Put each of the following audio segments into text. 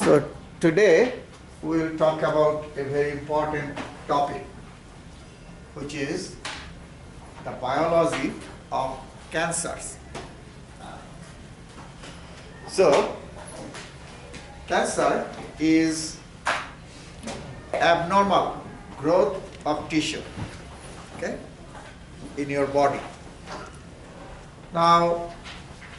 So today we will talk about a very important topic, which is the biology of cancers. So cancer is abnormal growth of tissue, okay, in your body. Now,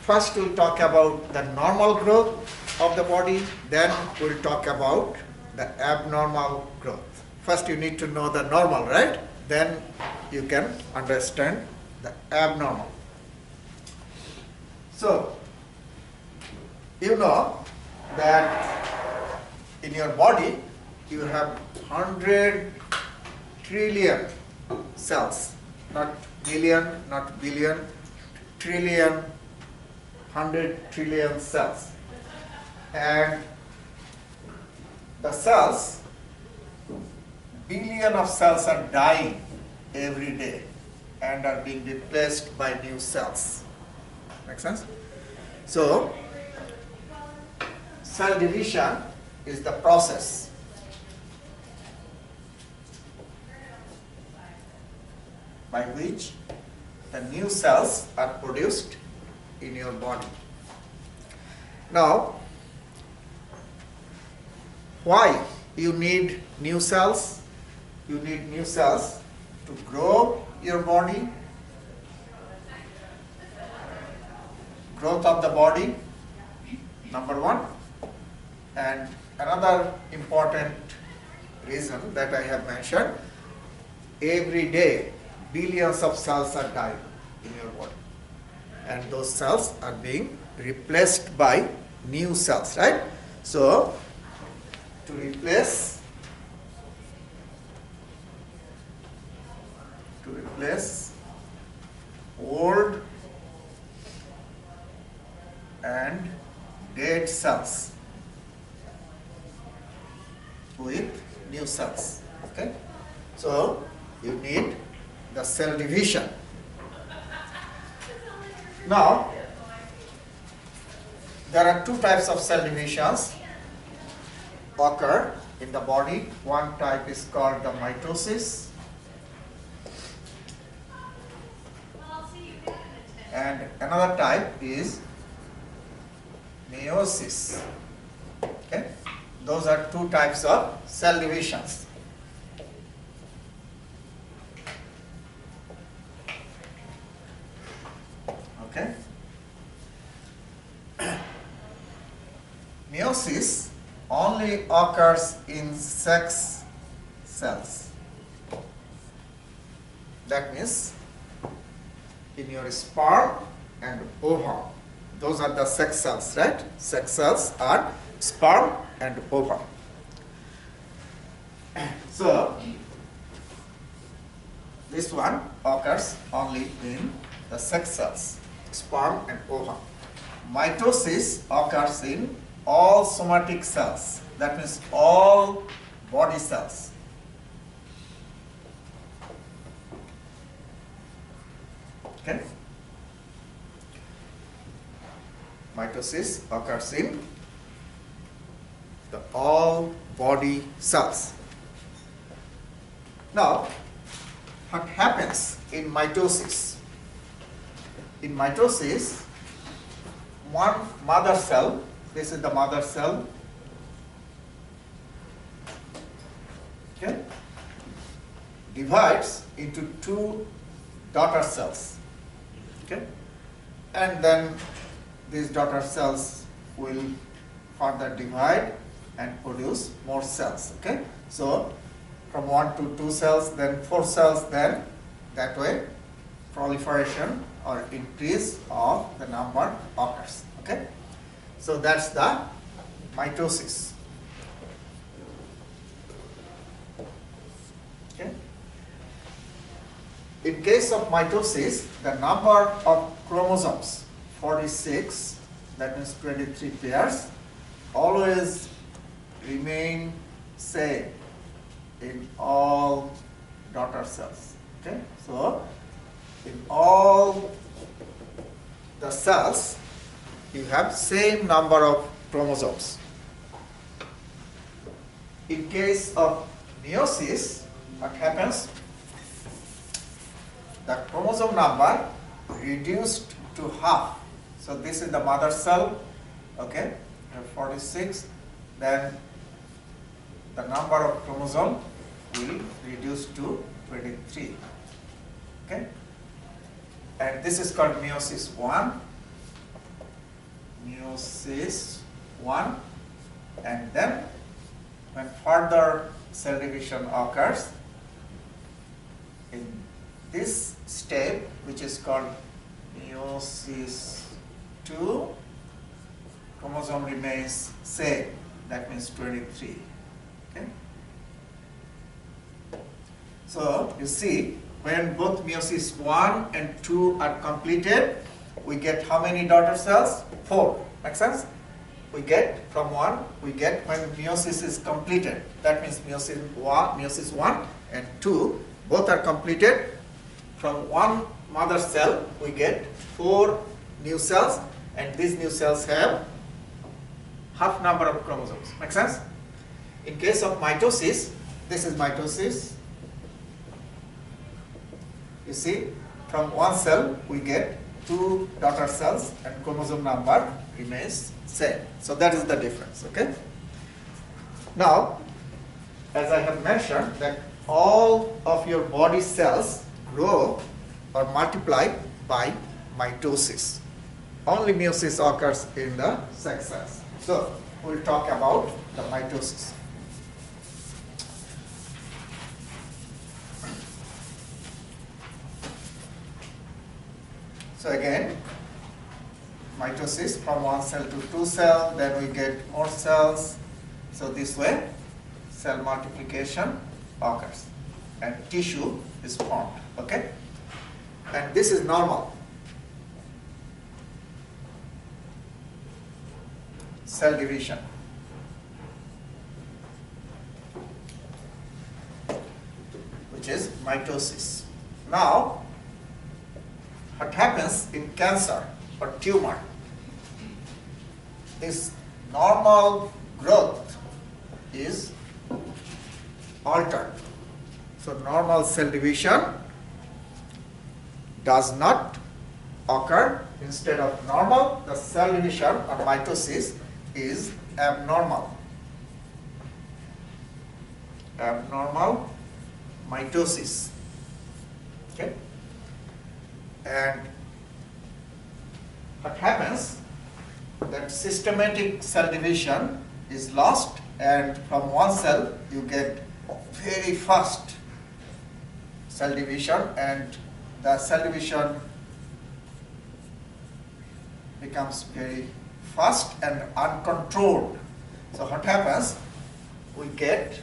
first we'll talk about the normal growth of the body, then we'll talk about the abnormal growth. First you need to know the normal, right? Then you can understand the abnormal. So, you know that in your body you have 100 trillion cells, not billion, not billion, trillion, 100 trillion cells. And the cells, billion of cells are dying every day and are being replaced by new cells. Make sense? So, cell division is the process by which the new cells are produced in your body. Now, why you need new cells? You need new cells to grow your body, growth of the body, number one. And another important reason that I have mentioned, every day billions of cells are dying in your body. And those cells are being replaced by new cells, right? So, to replace old and dead cells with new cells, okay? So, you need the cell division. Now, there are two types of cell divisions occur in the body. One type is called the mitosis, and another type is meiosis. Okay? Those are two types of cell divisions. Okay? Meiosis only occurs in sex cells. That means in your sperm and ovum. Those are the sex cells, right? Sex cells are sperm and ovum. So, this one occurs only in the sex cells, sperm and ovum. Mitosis occurs in all somatic cells, that means all body cells. Okay? Mitosis occurs in the all body cells. Now, what happens in mitosis? In mitosis, one mother cell, this is the mother cell, okay, divides into two daughter cells, okay, and then these daughter cells will further divide and produce more cells, okay. So, from 1 to 2 cells, then 4 cells, then that way proliferation or increase of the number occurs, okay. So, that's the mitosis. Okay. In case of mitosis, the number of chromosomes, 46, that means 23 pairs, always remain same in all daughter cells. Okay? So, in all the cells, you have same number of chromosomes. in case of meiosis, what happens? The chromosome number reduced to half. So this is the mother cell, okay, 46. Then the number of chromosome will reduce to 23. Okay, and this is called meiosis 1. Meiosis 1, and then when further cell division occurs, in this step, which is called meiosis 2, chromosome remains same, that means 23. Okay? So you see, when both meiosis 1 and 2 are completed, we get how many daughter cells? 4. Make sense? We get from 1, we get when meiosis is completed. That means meiosis 1 and 2 both are completed. From one mother cell, we get 4 new cells, and these new cells have half number of chromosomes. Make sense? In case of mitosis, this is mitosis. You see, from one cell, we get 2 daughter cells, and chromosome number remains same. So that is the difference, okay? Now, as I have mentioned, that all of your body cells grow or multiply by mitosis. Only meiosis occurs in the sex cells. So, we'll talk about the mitosis. So again, mitosis from one cell to 2 cells, then we get more cells. So this way, cell multiplication occurs and tissue is formed, okay? And this is normal. Cell division. Which is mitosis. Now, what happens in cancer or tumor? This normal growth is altered. So normal cell division does not occur. Instead of normal, the cell division or mitosis is abnormal. Abnormal mitosis. Okay? And what happens, that systematic cell division is lost, and from one cell you get very fast cell division, and the cell division becomes very fast and uncontrolled. So what happens, we get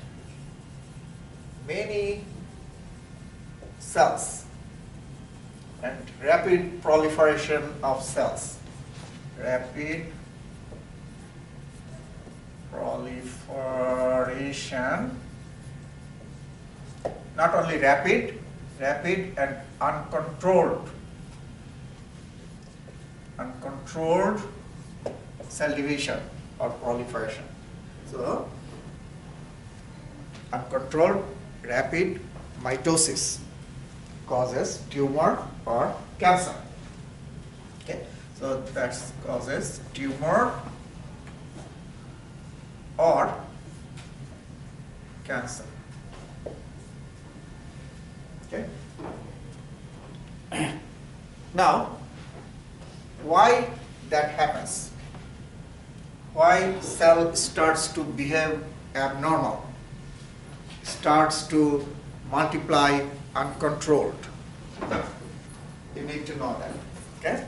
many cells and rapid proliferation of cells. Rapid proliferation, not only rapid and uncontrolled. Uncontrolled cell division or proliferation. So, uncontrolled rapid mitosis causes tumor or cancer. Okay, so that causes tumor or cancer. Okay. Now, why that happens? Why cell starts to behave abnormal, starts to multiply uncontrolled? You need to know that, okay?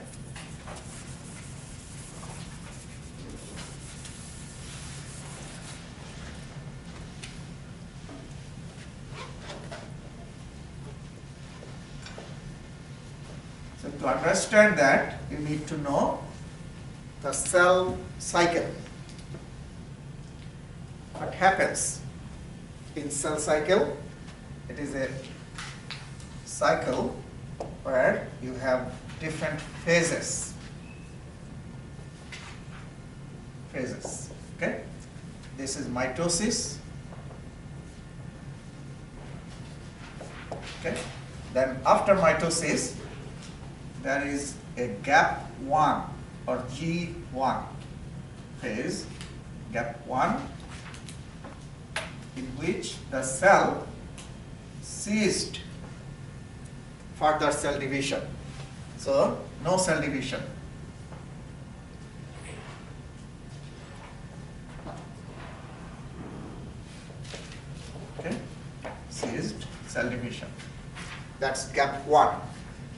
So to understand that, you need to know the cell cycle. What happens in cell cycle? It is a cycle where you have different phases. Okay? This is mitosis, Okay. Then after mitosis, there is a gap 1 or G1 phase, gap 1, in which the cell ceased further cell division. So no cell division. Okay, ceased cell division. That's gap 1.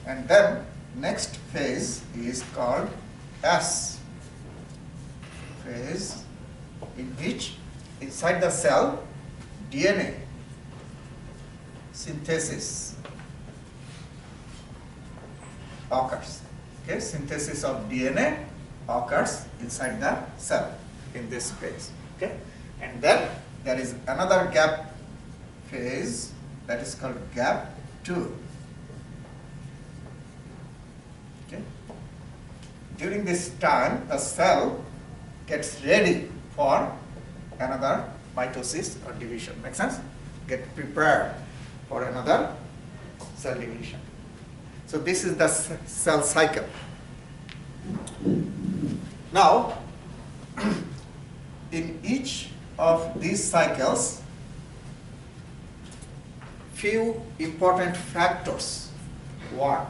And then next phase is called S phase, in which inside the cell DNA synthesis occurs. Okay, synthesis of DNA occurs inside the cell in this phase. Okay, and then there is another gap phase that is called gap 2. Okay, during this time, the cell gets ready for another mitosis or division. Make sense? Get prepared for another cell division. So this is the cell cycle. Now, in each of these cycles, few important factors work,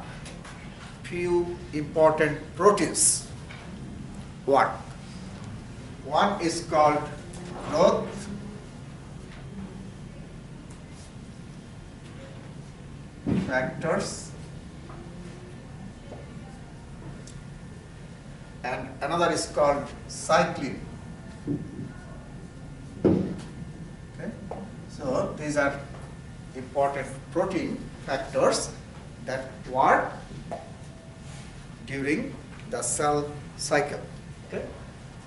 few important proteins work. One is called growth factors, and another is called cyclin. Okay, so these are important protein factors that work during the cell cycle. Okay,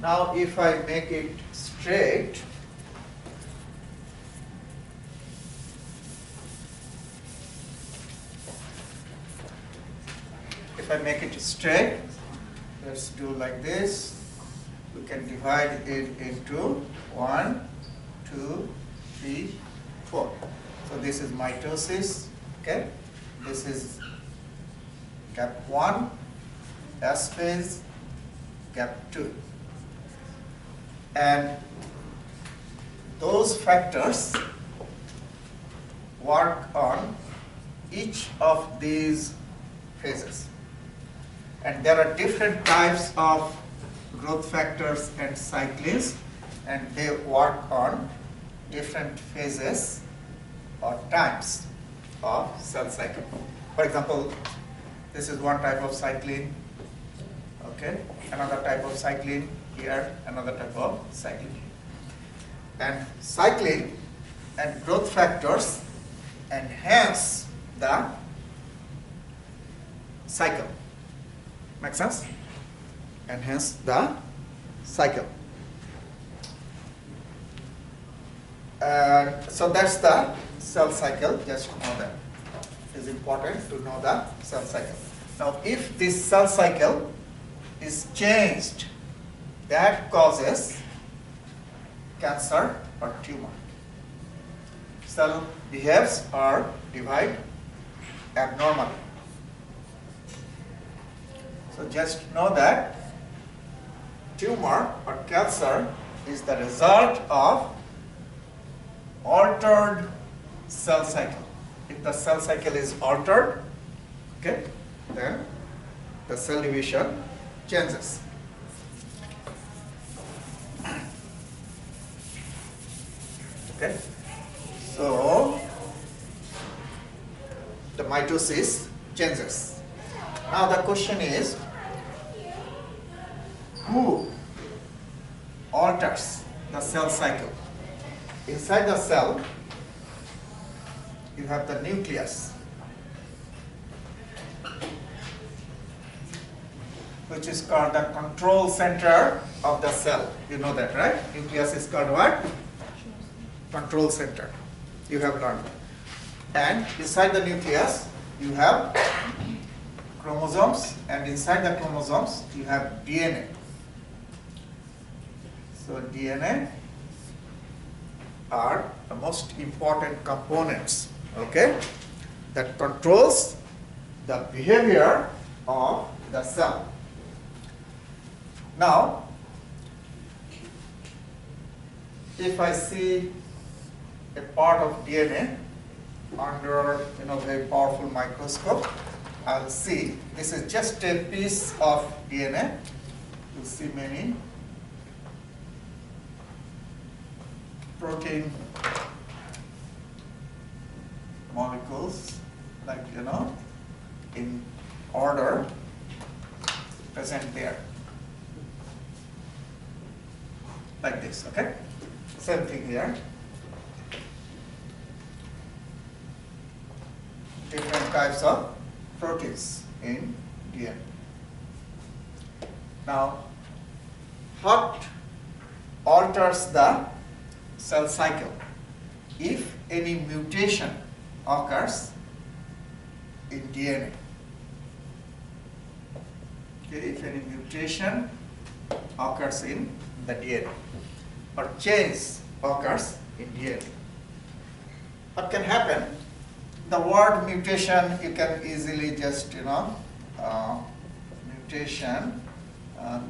now if I make it straight, let's do like this. We can divide it into 1, 2, 3, 4. So this is mitosis. Okay, this is gap 1, S phase, gap 2. And those factors work on each of these phases. And there are different types of growth factors and cyclins, and they work on different phases or times of cell cycle. For example, this is one type of cyclin, okay, another type of cyclin here, another type of cyclin. And cyclin and growth factors enhance the cycle. Make sense? Enhance the cycle. So that's the cell cycle. Just know that. It's important to know the cell cycle. Now, if this cell cycle is changed, that causes cancer or tumor. Cell behaves or divide abnormally. So just know that tumor or cancer is the result of altered cell cycle. If the cell cycle is altered, okay, then the cell division changes. Okay, so the mitosis changes. Now the question is, who alters the cell cycle? Inside the cell, you have the nucleus, which is called the control center of the cell. You know that, right? Nucleus is called what? Control center. You have learned. And inside the nucleus, you have chromosomes, and inside the chromosomes, you have DNA. So DNA are the most important components, okay, that controls the behavior of the cell. Now, if I see a part of DNA under very powerful microscope, I'll see this is just a piece of DNA. You'll see many protein molecules, like in order present there, like this. Okay, same thing here. Different types of proteins in DNA. Now, what alters the cell cycle? If any mutation occurs in DNA. Okay, if any mutation occurs in the DNA or change occurs in DNA, what can happen? The word mutation, you can easily just, mutation,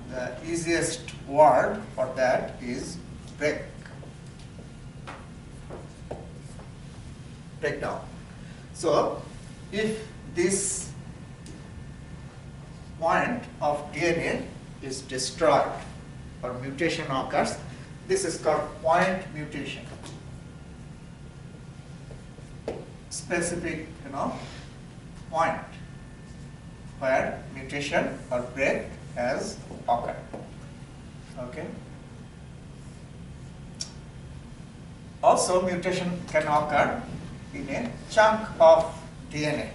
the easiest word for that is breakdown. So, if this point of DNA is destroyed or mutation occurs, this is called point mutation. Specific, point where mutation or break has occurred. Okay. Also, mutation can occur in a chunk of DNA.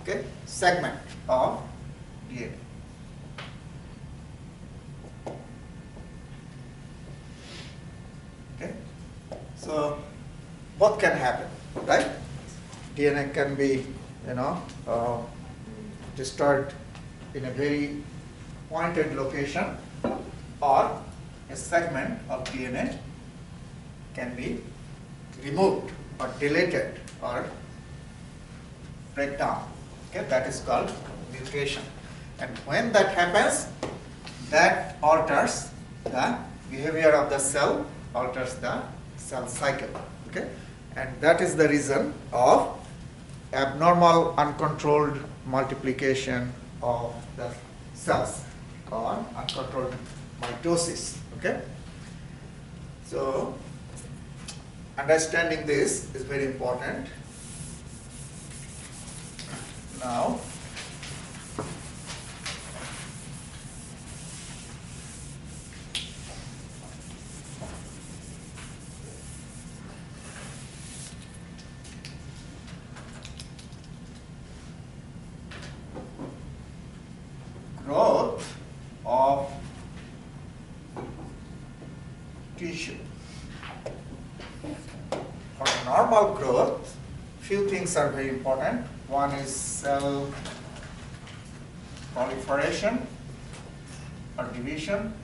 Okay, segment of DNA. Okay, so both can happen, right? DNA can be, destroyed in a very pointed location, or a segment of DNA can be removed or deleted or break down. Okay, that is called mutation. And when that happens, that alters the behavior of the cell, alters the cell cycle. Okay, and that is the reason of abnormal uncontrolled multiplication of the cells, or uncontrolled mitosis. Okay, so understanding this is very important. Now, growth of tissue. For normal growth, few things are very important. One is cell proliferation or division.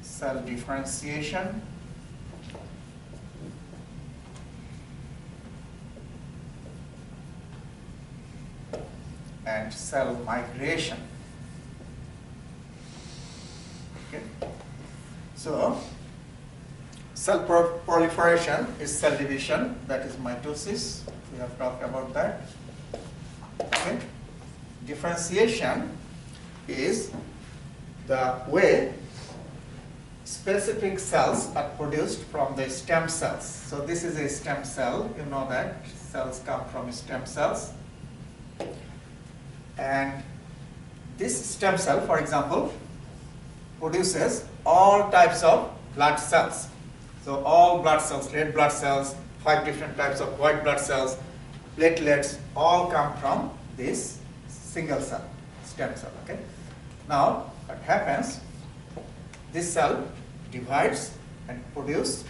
Cell differentiation. And cell migration. Okay. So, cell proliferation is cell division, that is mitosis. We have talked about that. Okay. Differentiation is the way specific cells are produced from the stem cells. So this is a stem cell. You know that cells come from stem cells. And this stem cell, for example, produces all types of blood cells. So all blood cells, red blood cells, 5 different types of white blood cells, platelets, all come from this single cell, stem cell. Okay. Now, what happens? This cell divides and produces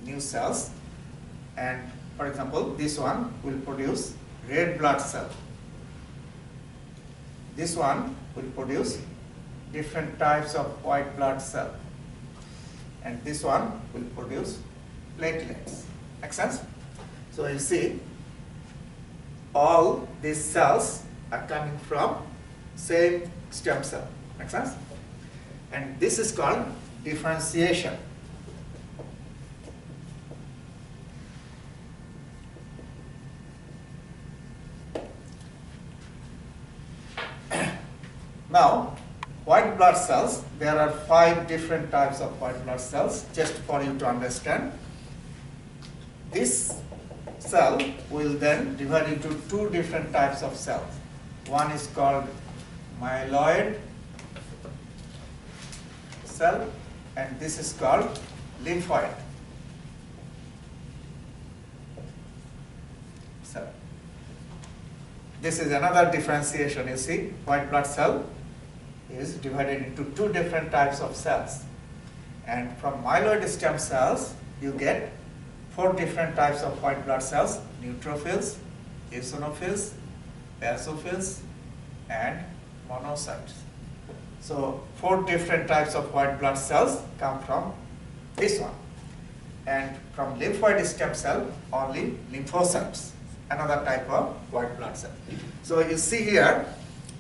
new cells, and for example, this one will produce red blood cell. This one will produce different types of white blood cell. and this one will produce platelets. Make sense? So you see, all these cells are coming from same stem cell. Make sense? And this is called differentiation. Now, white blood cells, there are 5 different types of white blood cells, just for you to understand. This cell will then divide into 2 different types of cells. One is called myeloid cell, and this is called lymphoid cell. This is another differentiation. You see, white blood cell is divided into 2 different types of cells. And from myeloid stem cells, you get 4 different types of white blood cells: neutrophils, eosinophils, basophils, and monocytes. So 4 different types of white blood cells come from this one. And from lymphoid stem cell, only lymphocytes, another type of white blood cell. So you see here,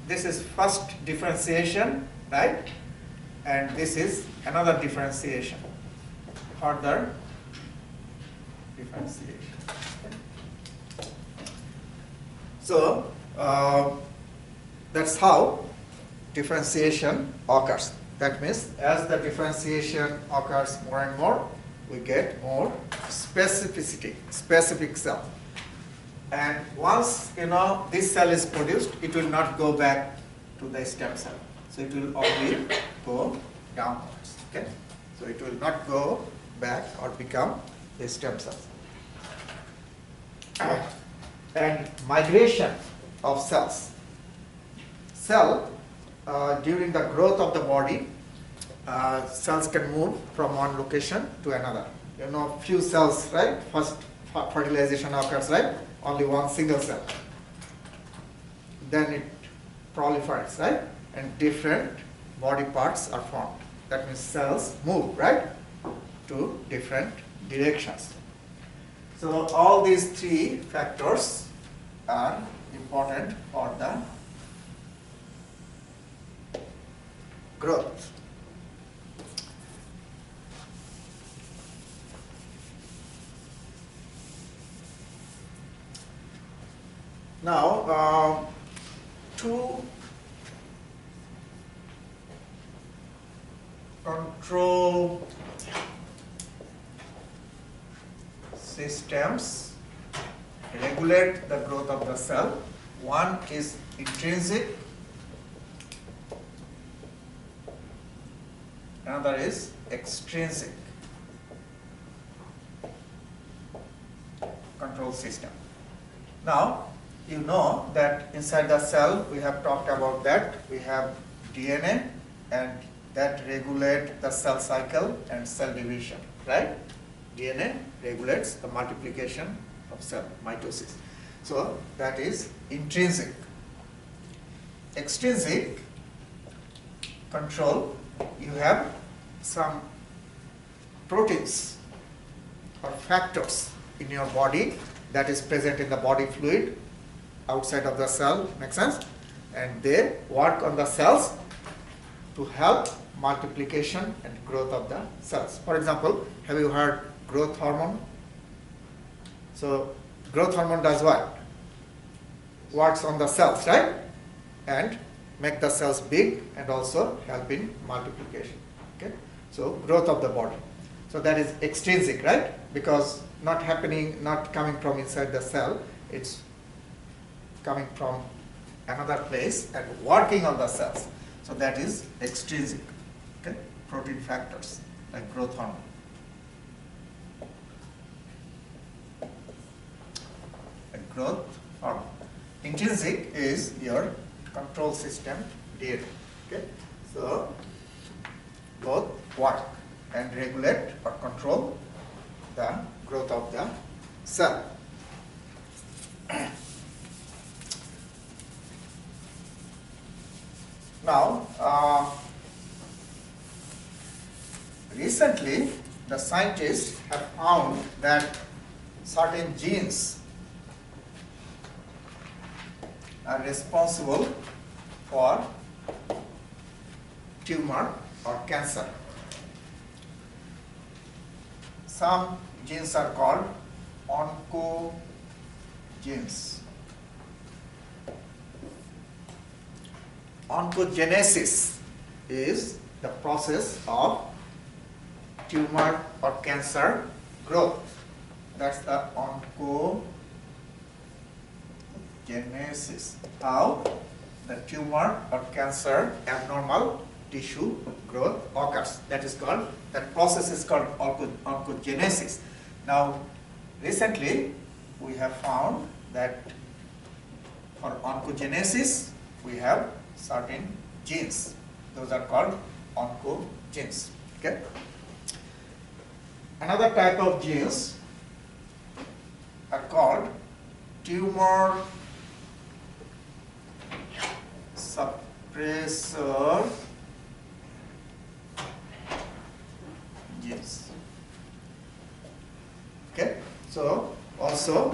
this is first differentiation, right? And this is another differentiation, further differentiation. So that's how differentiation occurs. That means as the differentiation occurs more and more, we get more specificity, specific cell. And once this cell is produced, it will not go back to the stem cell. So it will only go downwards. Okay? So it will not go back or become a stem cell. And migration of cells. Cell, during the growth of the body, cells can move from one location to another. Few cells, right? First fertilization occurs, right? Only one single cell. Then it proliferates, right? And different body parts are formed. That means cells move, right? To different directions. So all these 3 factors are important for the growth. Now, to control systems regulate the growth of the cell. One is intrinsic, another is extrinsic control system. Now, you know that inside the cell, we have talked about that. We have DNA, and that regulate the cell cycle and cell division, right? DNA regulates the multiplication of cell, mitosis. So that is intrinsic. Extrinsic control, you have some proteins or factors in your body that is present in the body fluid outside of the cell, make sense? And they work on the cells to help multiplication and growth of the cells. For example, have you heard growth hormone? So growth hormone does what? Works on the cells, right? And make the cells big and also help in multiplication. Okay? So growth of the body. So that is extrinsic, right? Because not coming from inside the cell, it's coming from another place and working on the cells. So that is extrinsic. Okay? Protein factors like growth hormone. And growth hormone. Intrinsic is your control system DNA. Okay? So both work and regulate or control the growth of the cell. Now, recently the scientists have found that certain genes are responsible for tumor or cancer. Some genes are called oncogenes. Oncogenesis is the process of tumor or cancer growth. That's the oncogenesis. How the tumor or cancer abnormal tissue growth occurs. That process is called oncogenesis. Now, recently we have found that for oncogenesis we have certain genes. Those are called oncogenes. Okay. Another type of genes are called tumor suppressor genes. Okay, so also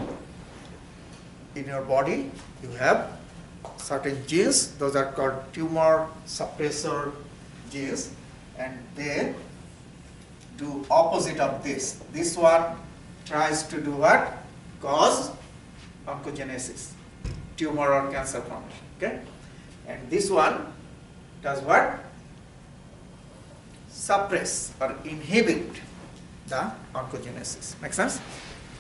in your body you have certain genes, those are called tumor suppressor genes, and they do opposite of this. This one tries to do what? Cause oncogenesis, tumor or cancer formation. Okay, and this one does what? Suppress or inhibit the oncogenesis. Make sense?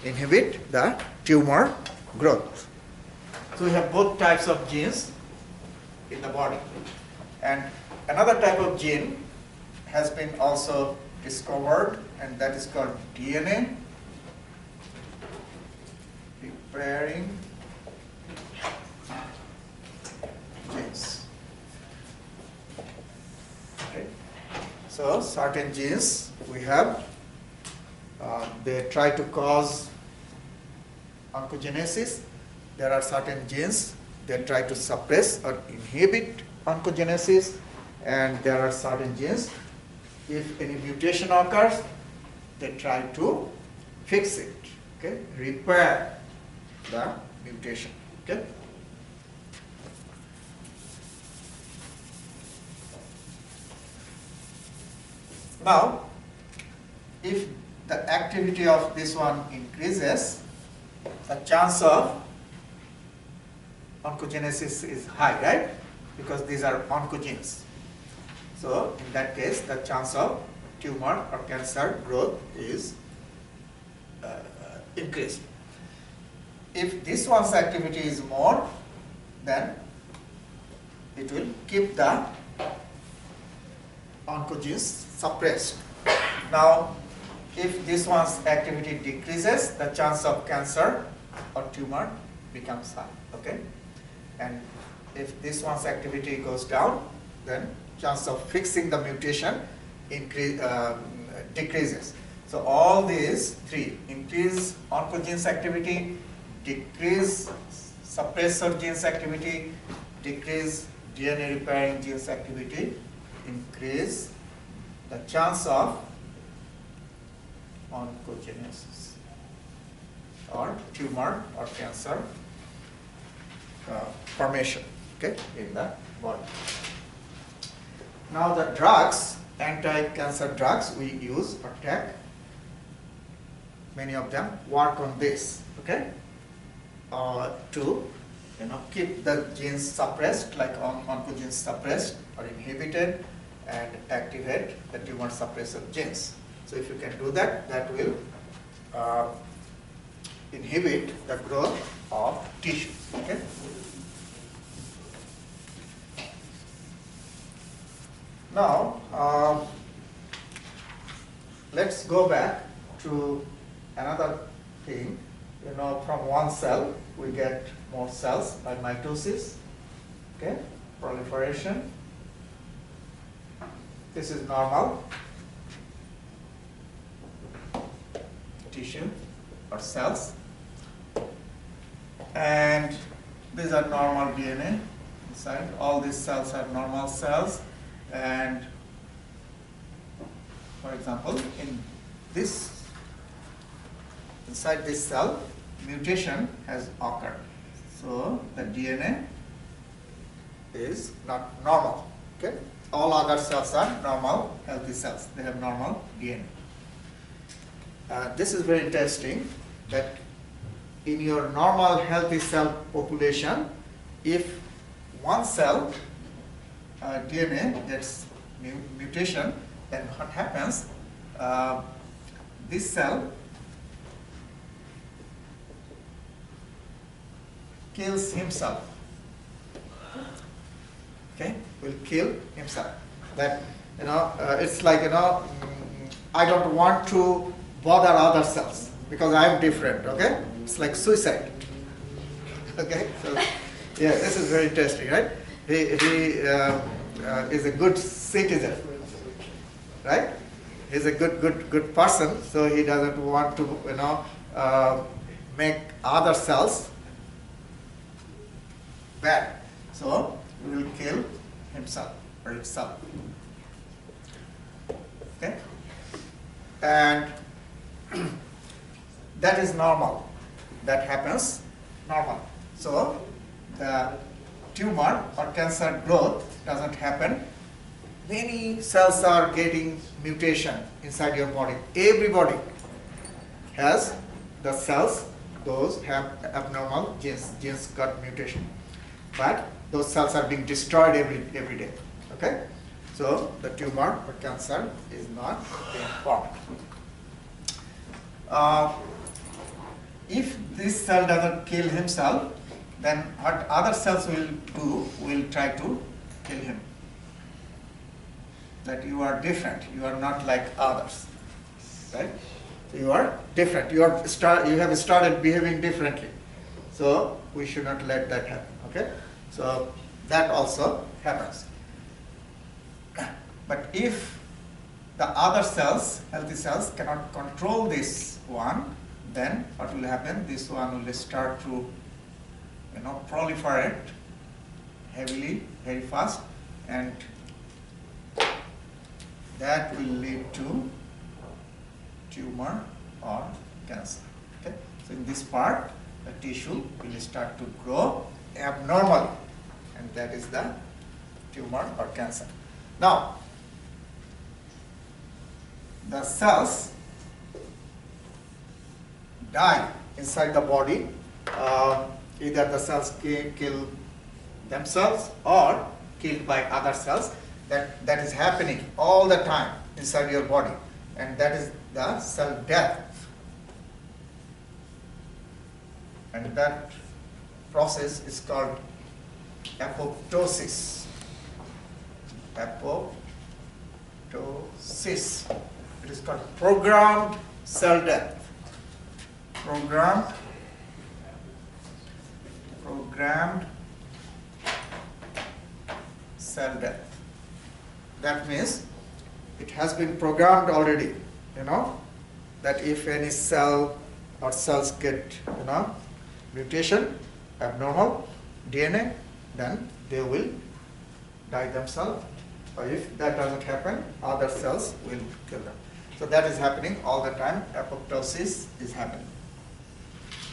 Inhibit the tumor growth. So we have both types of genes in the body. And another type of gene has been also discovered, and that is called DNA repairing genes. Okay. So certain genes we have, they try to cause oncogenesis. There are certain genes that try to suppress or inhibit oncogenesis, and there are certain genes, if any mutation occurs, they try to fix it, okay, repair the mutation. Okay. Now, if the activity of this one increases, the chance of oncogenesis is high, right? Because these are oncogenes. So in that case, the chance of tumor or cancer growth is increased. If this one's activity is more, then it will keep the oncogenes suppressed. Now, if this one's activity decreases, the chance of cancer or tumor becomes high. Okay, and if this one's activity goes down, then chance of fixing the mutation decreases. So all these three: increase oncogenes activity, decrease suppressor genes activity, decrease DNA repairing genes activity, increase the chance of oncogenesis or tumor or cancer formation, okay, in the body. Now the drugs, anti-cancer drugs we use or take, many of them work on this, okay, to keep the genes suppressed, like oncogenes suppressed or inhibited, and activate the tumor suppressor genes. So if you can do that, that will inhibit the growth of tissue. Okay. Now let's go back to another thing. From one cell we get more cells by mitosis. Okay, proliferation. This is normal tissue or cells, and these are normal DNA inside. All these cells are normal cells, and for example, in this, inside this cell, mutation has occurred. So the DNA is not normal. Okay? All other cells are normal, healthy cells. They have normal DNA. This is very interesting that in your normal healthy cell population, if one cell DNA gets mutation, then what happens? This cell kills himself. Okay, will kill himself. That it's like I don't want to bother other cells because I am different. Okay, it's like suicide. Okay, so yeah, this is very interesting, right? He is a good citizen, right? He's a good person, so he doesn't want to make other cells bad. So he will kill himself or itself. Okay, and that is normal. That happens normal. So the tumor or cancer growth doesn't happen. Many cells are getting mutation inside your body. Everybody has the cells, those have abnormal genes. Genes got mutation. But those cells are being destroyed every day. Okay? So the tumor or cancer is not being formed. If this cell doesn't kill himself, then what other cells will do will try to kill him. That you are different, you are not like others, right? So you are different, you have started behaving differently. So we should not let that happen, okay? So that also happens. But if the other cells, healthy cells, cannot control this one, then what will happen? This one will start to proliferate heavily, very fast, and that will lead to tumor or cancer. Okay? So in this part, the tissue will start to grow abnormally, and that is the tumor or cancer. Now, the cells die inside the body. Either the cells kill themselves or killed by other cells. That is happening all the time inside your body, and that is the cell death. And that process is called apoptosis. Apoptosis. It is called programmed cell death. Programmed cell death. That means it has been programmed already, that if any cell or cells get, mutation, abnormal DNA, then they will die themselves. Or if that doesn't happen, other cells will kill them. So that is happening all the time. Apoptosis is happening.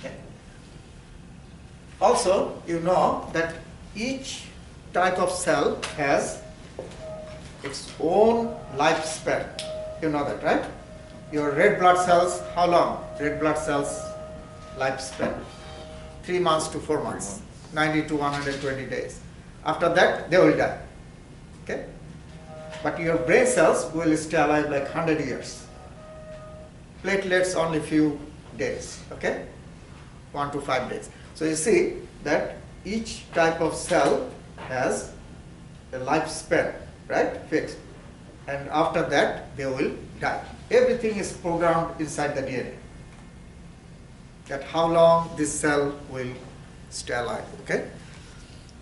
Okay. Also, you know that each type of cell has its own lifespan. You know that, right? Your red blood cells, how long? Red blood cells lifespan? 3 months to 4 months, 90 to 120 days. After that, they will die. Okay? But your brain cells will stay alive like 100 years. Platelets only few days. Okay? 1 to 5 days. So you see that each type of cell has a lifespan, right? Fixed. And after that, they will die. Everything is programmed inside the DNA. That how long this cell will stay alive. Okay?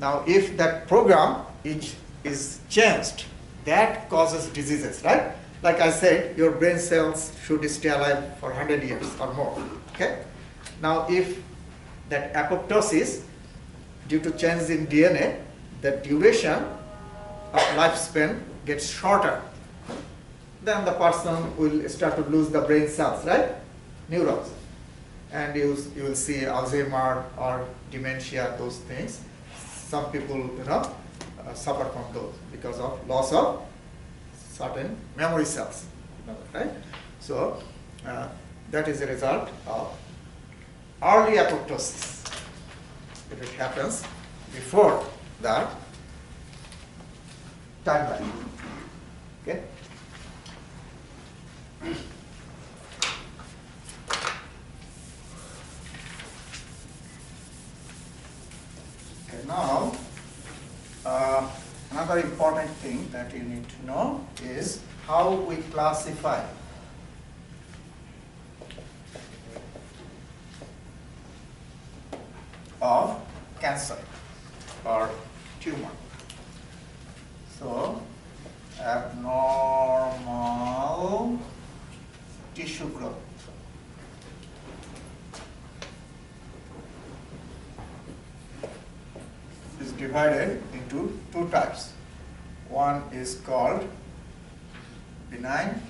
Now, if that program is changed, that causes diseases, right? Like I said, your brain cells should stay alive for 100 years or more. Okay? Now, if that apoptosis, due to changes in DNA, the duration of lifespan gets shorter. then the person will start to lose the brain cells, right? Neurons. And you will see Alzheimer or dementia, those things. Some people, suffer from those because of loss of certain memory cells, right? So that is a result of early apoptosis. If it happens before the timeline, okay? Okay, now another important thing that you need to know is how we classify of cancer or tumor. So, abnormal tissue growth. Is divided into two types. One is called benign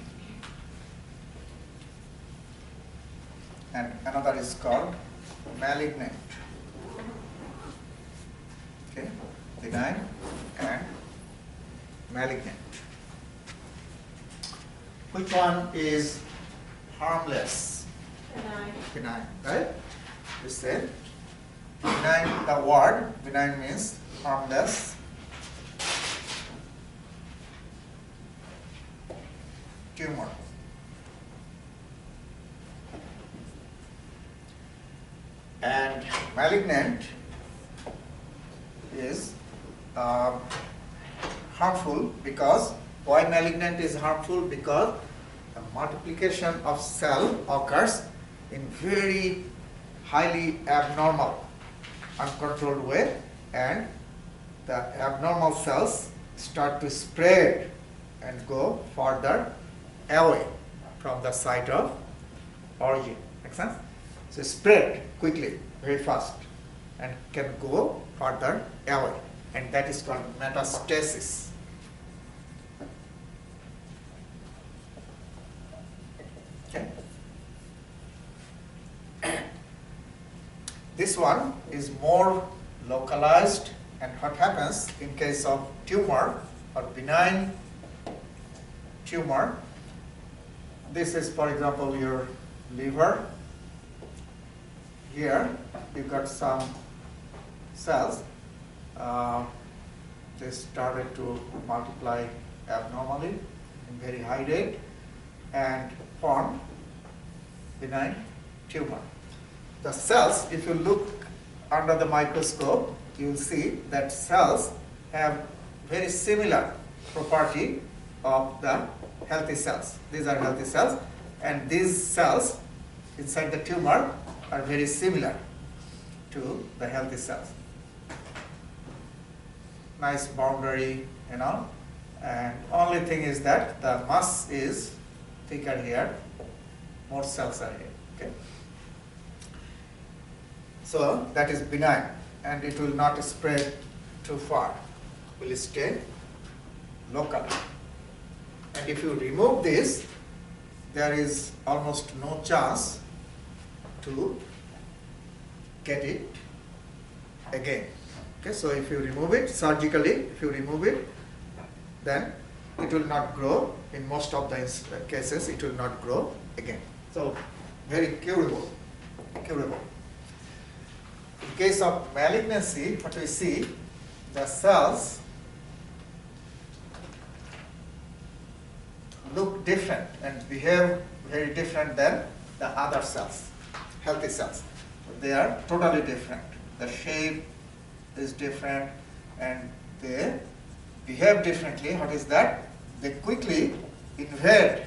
and another is called malignant. Okay, benign and malignant. Which one is harmless? Benign. Benign, right? You say benign, the word benign means harmless. Tumor. And malignant is harmful because, why malignant is harmful? Because the multiplication of cell occurs in very highly abnormal, uncontrolled way, and the abnormal cells start to spread and go further away from the site of origin. Make sense? So spread quickly, very fast, and can go further away, and that is called metastasis. Okay. This one is more localized, and what happens in case of tumor or benign tumor, this is, for example, your liver. Here you got some cells. They started to multiply abnormally in very high rate and form benign tumor. The cells, if you look under the microscope, you will see that cells have very similar property of the healthy cells. These are healthy cells, and these cells inside the tumor are very similar to the healthy cells. Nice boundary, and only thing is that the mass is thicker here, more cells are here. Okay. So that is benign, and it will not spread too far, will stay local. And if you remove this, there is almost no chance to get it again. Okay, so if you remove it surgically, if you remove it, then it will not grow. In most of the cases, it will not grow again. So very curable, curable. In case of malignancy, what we see, the cells look different and behave very different than the other cells, healthy cells. They are totally different. The shape is different and they behave differently. What is that? They quickly invade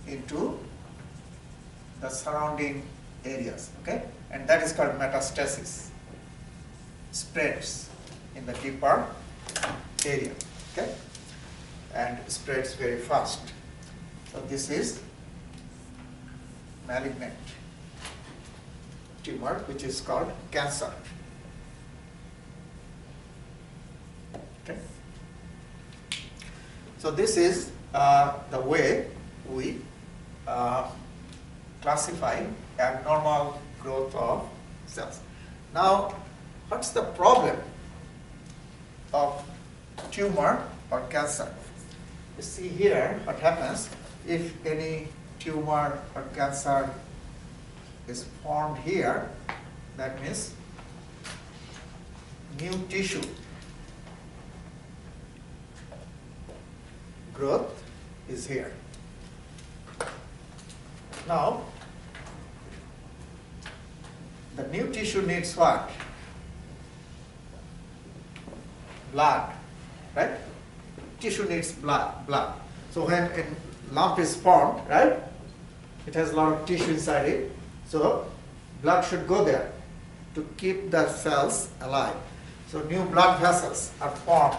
into the surrounding areas, okay? And that is called metastasis. Spreads in the deeper area, okay? And spreads very fast. So this is malignant tumor, which is called cancer. Okay. So this is the way we classify abnormal growth of cells. Now, what's the problem of tumor or cancer? You see here what happens if any tumor or cancer is formed here. That means new tissue growth is here. Now, the new tissue needs what? Blood, right? Tissue needs blood. So when a lump is formed, right, it has a lot of tissue inside it. So blood should go there to keep the cells alive. So new blood vessels are formed.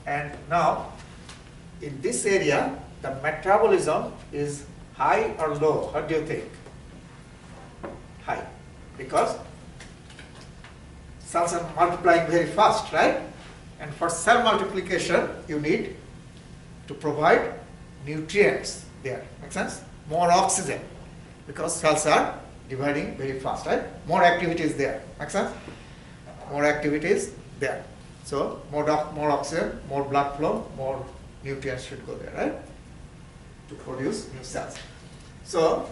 And now, in this area, the metabolism is high or low? What do you think? High. Because cells are multiplying very fast, right? And for cell multiplication, you need to provide nutrients there. Make sense? More oxygen. Because cells are dividing very fast, right? More activity is there. Make sense? More activity is there. So more oxygen, more blood flow, more nutrients should go there, right? To produce new cells. So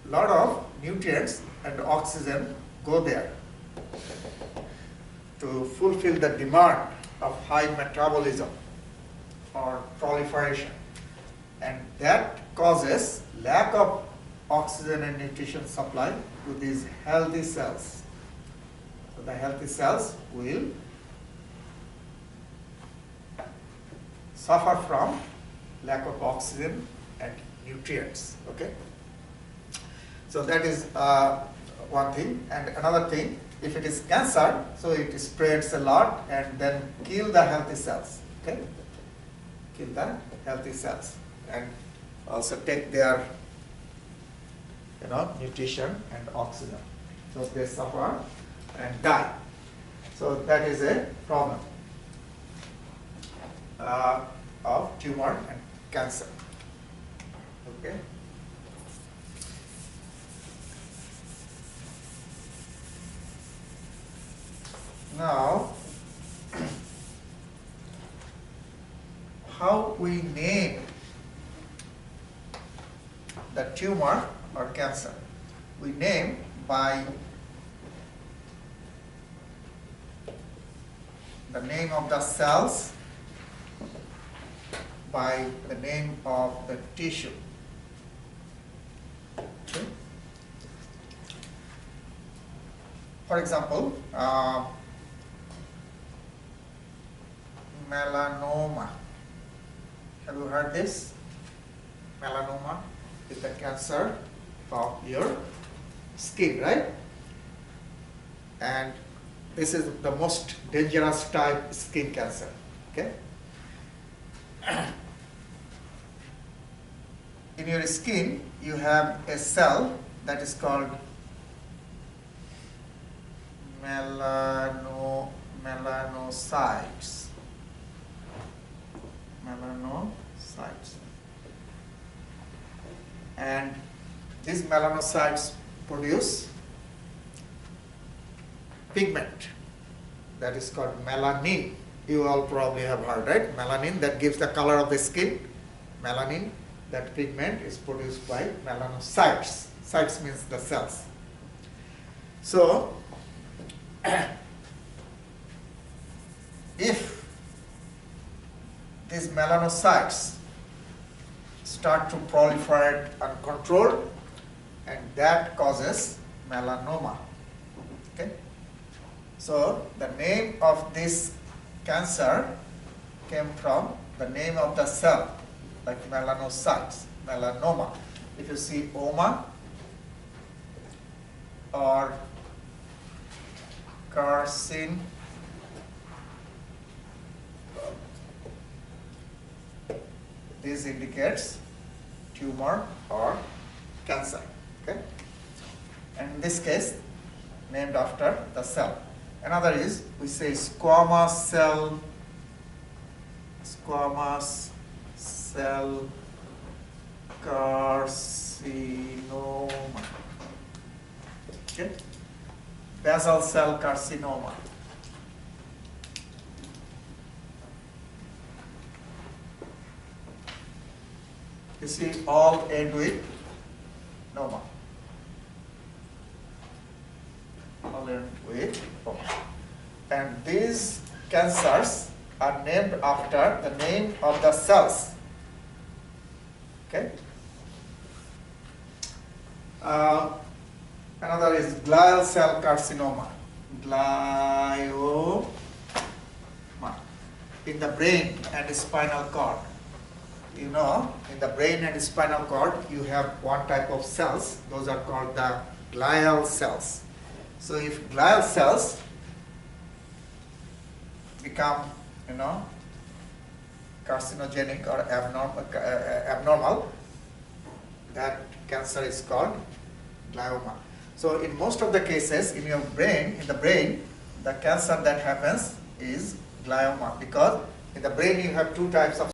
a lot of nutrients and oxygen go there to fulfill the demand of high metabolism or proliferation. And that causes lack of oxygen and nutrition supply to these healthy cells. So the healthy cells will suffer from lack of oxygen and nutrients. Okay. So that is one thing. And another thing, if it is cancer, so it spreads a lot and then kill the healthy cells. Okay. Kill the healthy cells and also take their nutrition and oxygen. So they suffer and die. So that is a problem of tumor and cancer. Okay. Now, how we name the tumor or cancer? We name by the name of the cells, by the name of the tissue. Okay. For example, melanoma. Have you heard this? Melanoma is the cancer of your skin, right? And this is the most dangerous type skin cancer. Okay. In your skin, you have a cell that is called melanocytes. Melanocytes. And these melanocytes produce pigment that is called melanin. You all probably have heard, right? Melanin, that gives the color of the skin. Melanin, that pigment is produced by melanocytes. Cytes means the cells. So, if these melanocytes start to proliferate uncontrolled, and that causes melanoma. Okay? So, the name of this cancer came from the name of the cell, like melanocytes, melanoma. If you see oma or carcinoma, this indicates tumor or cancer. Okay? And in this case, named after the cell. Another is, we say squamous cell cell carcinoma. Okay? Basal cell carcinoma. You see, all end with noma. All end with noma. And these cancers are named after the name of the cells. Okay. Another is glial cell carcinoma. Glioma. In the brain and spinal cord. You know, in the brain and spinal cord, you have one type of cells. Those are called the glial cells. So if glial cells become, you know, carcinogenic or abnormal, that cancer is called glioma. So in most of the cases in your brain, in the brain, the cancer that happens is glioma, because in the brain you have two types of